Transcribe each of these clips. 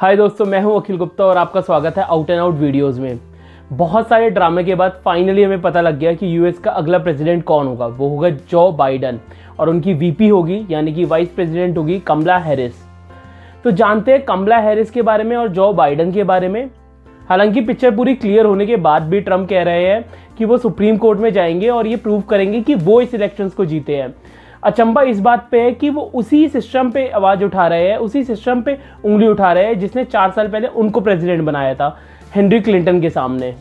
हाय दोस्तों, मैं हूं अखिल गुप्ता और आपका स्वागत है आउट एंड आउट वीडियोस में। बहुत सारे ड्रामे के बाद फाइनली हमें पता लग गया कि यूएस का अगला प्रेसिडेंट कौन होगा। वो होगा जो बाइडन और उनकी वीपी होगी यानी कि वाइस प्रेसिडेंट होगी कमला हैरिस। तो जानते हैं कमला हैरिस के बारे में और जो बाइडन के बारे में। हालांकि पिक्चर पूरी क्लियर होने के बाद भी ट्रम्प कह रहे हैं कि वो सुप्रीम कोर्ट में जाएंगे और ये प्रूव करेंगे कि वो इस इलेक्शंस को जीते हैं। अचंबा इस बात पे है कि वो उसी सिस्टम पे आवाज़ उठा रहे हैं, उसी सिस्टम पे उंगली उठा रहे हैं जिसने 4 साल पहले उनको प्रेसिडेंट बनाया था हेनरी क्लिंटन के सामने।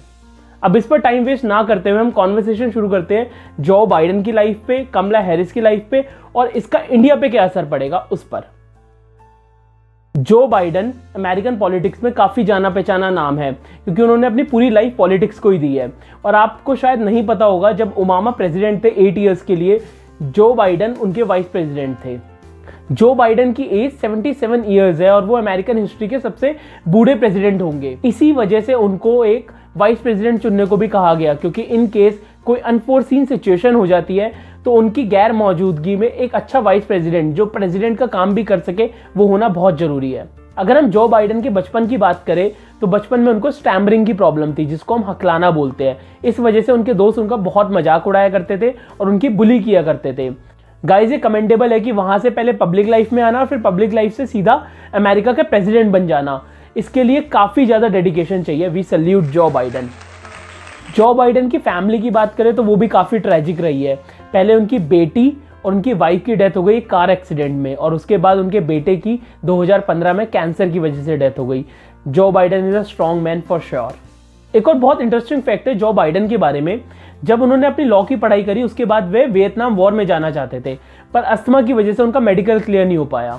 अब इस पर टाइम वेस्ट ना करते हुए हम कॉन्वर्सेशन शुरू करते हैं जो बाइडन की लाइफ पे, कमला हैरिस की लाइफ पे और इसका इंडिया पे क्या असर पड़ेगा उस पर। जो बाइडन अमेरिकन पॉलिटिक्स में काफ़ी जाना पहचाना नाम है क्योंकि उन्होंने अपनी पूरी लाइफ पॉलिटिक्स को ही दी है। और आपको शायद नहीं पता होगा, जब ओबामा प्रेसिडेंट थे 8 ईयर्स के लिए, जो बाइडन उनके वाइस प्रेसिडेंट थे। जो बाइडन की एज 77 ईयर्स है और वो अमेरिकन हिस्ट्री के सबसे बूढ़े प्रेसिडेंट होंगे। इसी वजह से उनको एक वाइस प्रेसिडेंट चुनने को भी कहा गया क्योंकि इन केस कोई अनफोर्सीन सिचुएशन हो जाती है तो उनकी गैर मौजूदगी में एक अच्छा वाइस प्रेसिडेंट जो प्रेसिडेंट का काम भी कर सके वो होना बहुत जरूरी है। अगर हम जो बाइडन के बचपन की बात करें तो बचपन में उनको स्टैमरिंग की प्रॉब्लम थी जिसको हम हकलाना बोलते हैं। इस वजह से उनके दोस्त उनका बहुत मजाक उड़ाया करते थे और उनकी बुली किया करते थे। गाइस, ये कमेंडेबल है कि वहां से पहले पब्लिक लाइफ में आना और फिर पब्लिक लाइफ से सीधा अमेरिका का प्रेसिडेंट बन जाना, इसके लिए काफ़ी ज़्यादा डेडिकेशन चाहिए। वी सल्यूट जो बाइडन। जो बाइडन की फैमिली की बात करें तो वो भी काफ़ी ट्रेजिक रही है। पहले उनकी बेटी और उनकी वाइफ की डेथ हो गई कार एक्सीडेंट में और उसके बाद उनके बेटे की 2015 में कैंसर की वजह से डेथ हो गई। जो Biden is a strong man for sure. एक और बहुत इंटरेस्टिंग फैक्ट है जो बाइडन के बारे में, जब उन्होंने अपनी लॉ की पढ़ाई करी उसके बाद वे वियतनाम वॉर में जाना चाहते थे पर अस्थमा की वजह से उनका मेडिकल क्लियर नहीं हो पाया।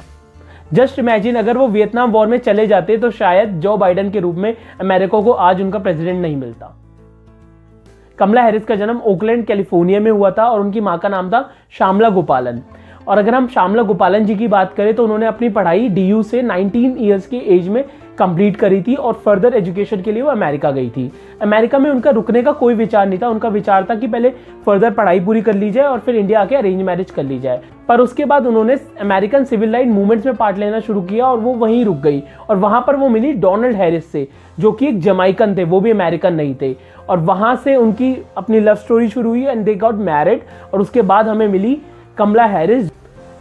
जस्ट इमेजिन, अगर वो वियतनाम वॉर में चले जाते तो शायद जो बाइडन के रूप में अमेरिका को आज उनका प्रेसिडेंट नहीं मिलता। कमला हैरिस का जन्म ओकलैंड कैलिफोर्निया में हुआ था और उनकी मां का नाम था श्यामला गोपालन। और अगर हम श्यामला गोपालन जी की बात करें तो उन्होंने अपनी पढ़ाई डीयू से 19 ईयर्स की एज में कंप्लीट करी थी और फर्दर एजुकेशन के लिए वो अमेरिका गई थी। अमेरिका में उनका रुकने का कोई विचार नहीं था। उनका विचार था कि पहले फर्दर पढ़ाई पूरी कर ली जाए और फिर इंडिया आके अरेंज मैरिज कर ली जाए। पर उसके बाद उन्होंने अमेरिकन सिविल राइट मूवमेंट्स में पार्ट लेना शुरू किया और वो वहीं रुक गई। और वहां पर वो मिली डोनाल्ड हैरिस से जो कि एक जमाइकन थे, वो भी अमेरिकन नहीं थे। और वहां से उनकी अपनी लव स्टोरी शुरू हुई एंड दे गॉट मैरिड। और उसके बाद हमें मिली कमला हैरिस।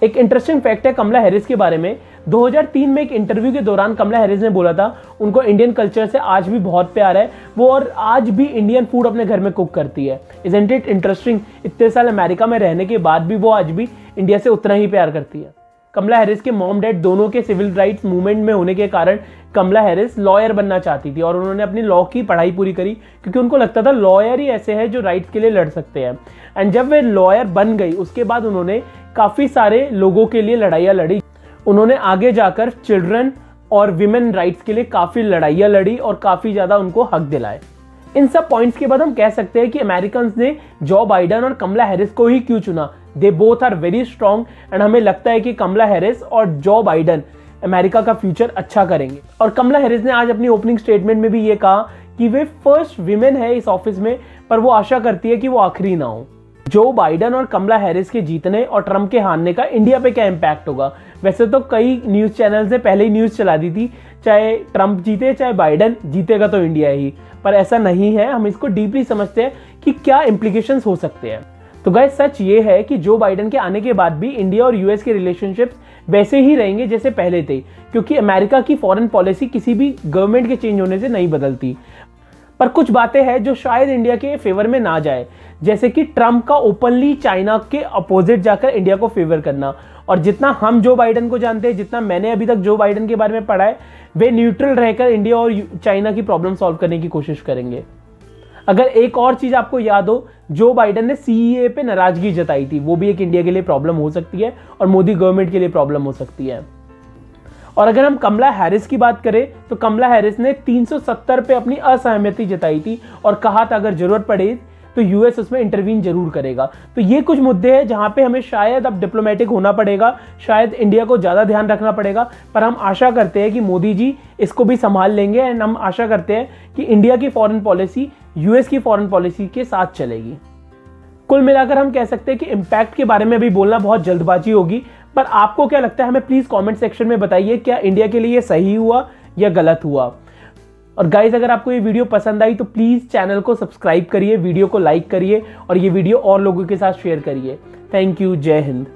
एक इंटरेस्टिंग फैक्ट है कमला हैरिस के बारे में, 2003 में एक इंटरव्यू के दौरान कमला हैरिस ने बोला था उनको इंडियन कल्चर से आज भी बहुत प्यार है वो और आज भी इंडियन फूड अपने घर में कुक करती है। इज़न्ट इट इंटरेस्टिंग, इतने साल अमेरिका में रहने के बाद भी वो आज भी इंडिया से उतना ही प्यार करती है। कमला हैरिस के मॉम डैड दोनों के सिविल राइट्स मूवमेंट में होने के कारण कमला हैरिस लॉयर बनना चाहती थी और उन्होंने अपनी लॉ की पढ़ाई पूरी करी क्योंकि उनको लगता था लॉयर ही ऐसे हैं जो राइट्स के लिए लड़ सकते हैं। एंड जब वे लॉयर बन गई उसके बाद उन्होंने काफ़ी सारे लोगों के लिए लड़ाइयाँ लड़ी। उन्होंने आगे जाकर चिल्ड्रन और विमेन राइट्स के लिए काफ़ी लड़ाइयाँ लड़ी और काफ़ी ज़्यादा उनको हक दिलाए। इन सब पॉइंट्स के बाद हम कह सकते हैं कि अमेरिकन्स ने जो बाइडन और कमला हैरिस को ही क्यों चुना। They both are very strong and हमें लगता है कि कमला हैरिस और जो बाइडन अमेरिका का फ्यूचर अच्छा करेंगे। और कमला हैरिस ने आज अपनी ओपनिंग स्टेटमेंट में भी ये कहा कि वे फर्स्ट विमेन है इस ऑफिस में, पर वो आशा करती है कि वो आखिरी ना हो। जो बाइडन और कमला हैरिस के जीतने और ट्रम्प के हारने का इंडिया पे क्या इम्पैक्ट होगा। वैसे तो कई न्यूज़ चैनल्स ने पहले ही न्यूज़ चला दी थी, चाहे ट्रम्प जीते चाहे बाइडन जीतेगा तो इंडिया ही, पर ऐसा नहीं है। हम इसको डीपली समझते हैं कि क्या इम्प्लीकेशंस हो सकते हैं। तो गाइस, सच ये है कि जो बाइडन के आने के बाद भी इंडिया और यूएस के रिलेशनशिप्स वैसे ही रहेंगे जैसे पहले थे क्योंकि अमेरिका की फॉरेन पॉलिसी किसी भी गवर्नमेंट के चेंज होने से नहीं बदलती। पर कुछ बातें हैं जो शायद इंडिया के फेवर में ना जाए, जैसे कि ट्रम्प का ओपनली चाइना के अपोजिट जाकर इंडिया को फेवर करना। और जितना हम जो बाइडन को जानते हैं, जितना मैंने अभी तक जो बाइडन के बारे में पढ़ा है, वे न्यूट्रल रहकर इंडिया और चाइना की प्रॉब्लम सॉल्व करने की कोशिश करेंगे। अगर एक और चीज़ आपको याद हो, जो बाइडन ने सीईए पे नाराजगी जताई थी, वो भी एक इंडिया के लिए प्रॉब्लम हो सकती है और मोदी गवर्नमेंट के लिए प्रॉब्लम हो सकती है। और अगर हम कमला हैरिस की बात करें तो कमला हैरिस ने 370 पे अपनी असहमति जताई थी और कहा था अगर जरूरत पड़े तो यूएस उसमें इंटरवीन जरूर करेगा। तो ये कुछ मुद्दे हैं जहां पे हमें शायद अब डिप्लोमेटिक होना पड़ेगा, शायद इंडिया को ज़्यादा ध्यान रखना पड़ेगा, पर हम आशा करते हैं कि मोदी जी इसको भी संभाल लेंगे। एंड हम आशा करते हैं कि इंडिया की फॉरेन पॉलिसी यूएस की फॉरेन पॉलिसी के साथ चलेगी। कुल मिलाकर हम कह सकते हैं कि इम्पैक्ट के बारे में अभी बोलना बहुत जल्दबाजी होगी, पर आपको क्या लगता है हमें प्लीज़ कमेंट सेक्शन में बताइए, क्या इंडिया के लिए ये सही हुआ या गलत हुआ। और गाइज अगर आपको ये वीडियो पसंद आई तो प्लीज़ चैनल को सब्सक्राइब करिए, वीडियो को लाइक करिए और ये वीडियो और लोगों के साथ शेयर करिए। Thank you. जय हिंद।